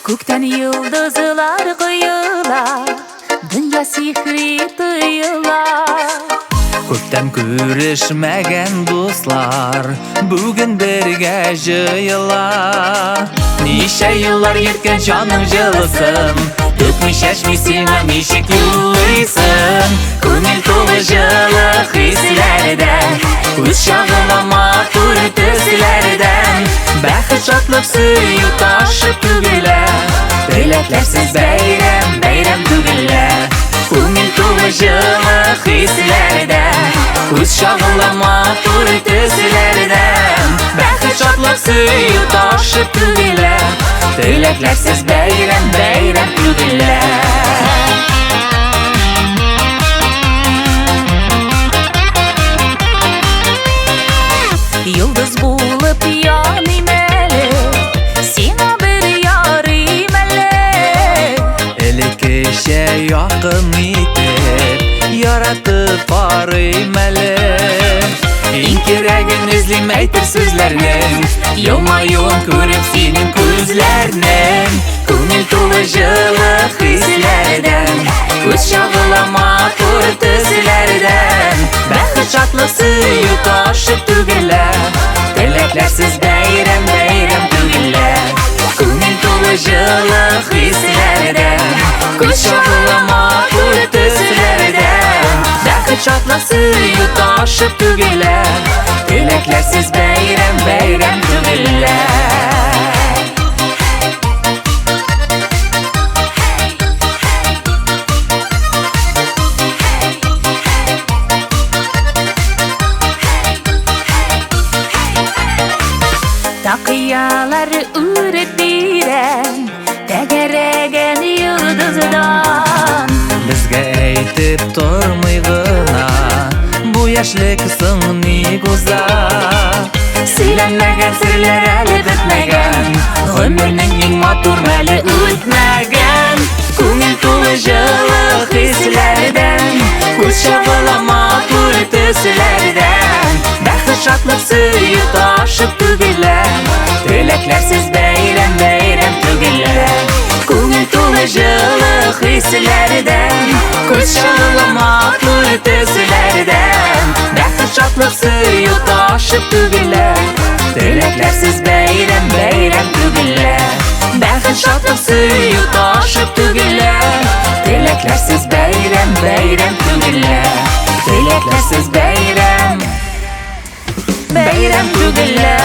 Көктен yıldızlar kıyıla, dünya sihri tıyıla. Көптен көрішмәген достар бүгін бірге жиыла. Неше yıllar еткен жаның жылысын, төкмей шашмей сиңа нешік юлыйсын. Көңіл толы жылы хислерден, көз шағыла матур төслерден. Бәхет шатлық сүйі ташып түгілі, тілеклерсіз бәйрем, бәйрем түгілі. Көңіл толы жылы хислерден, көз шағыла матур төслерден. Бәхет шатлық сүйі ташып түгілі, тілеклерсіз бәйрем, бәйрем түгілі. Yıldız bulup yanayım eli, sina bir yarayım eli. Elikişe yakın itip, yaratıp arayım eli. İnkiregin izleyim eytir sözlerinin, yılmayın körüp senin közlerinin. Көңіл толы жылы хислерден, көз шағыла матур төслерден. Бәхет шатлық сүйі ташып түгілі, тілеклерсіз бәйрем, бәйрем түгілі. Көңіл толы жылы хислерден, көз шағыла матур төслерден. Бәхет шатлық сүйі ташып түгілі, тілеклерсіз бәйрем, бәйрем түгілі. Takıyalar üretiren, tegeregen yıldızdan. Bizge eytip tormygına, bu yaşlık sın ni goza. Söylenmegen sırlar eli bitmegen, ömrünün en matur meli ütmegen. Көңіл толы жылы хислерден, көз шағыла матур төслерден. Бәхет шатлық сүйі ташып түгілі, тілеклерсіз бәйрем, бәйрем түгілі. Көңіл толы жылы хислерден, көз шағыла матур төслерден. Бәхет шатлық сүйі ташып түгілі, тілеклерсіз бәйрем, бәйрем түгілі. Бәхет шатлық сүйі ташып түгілі, тілеклерсіз бәйрем, бәйрем түгілі. Тілеклерсіз бәйрем, бәйрем түгілі.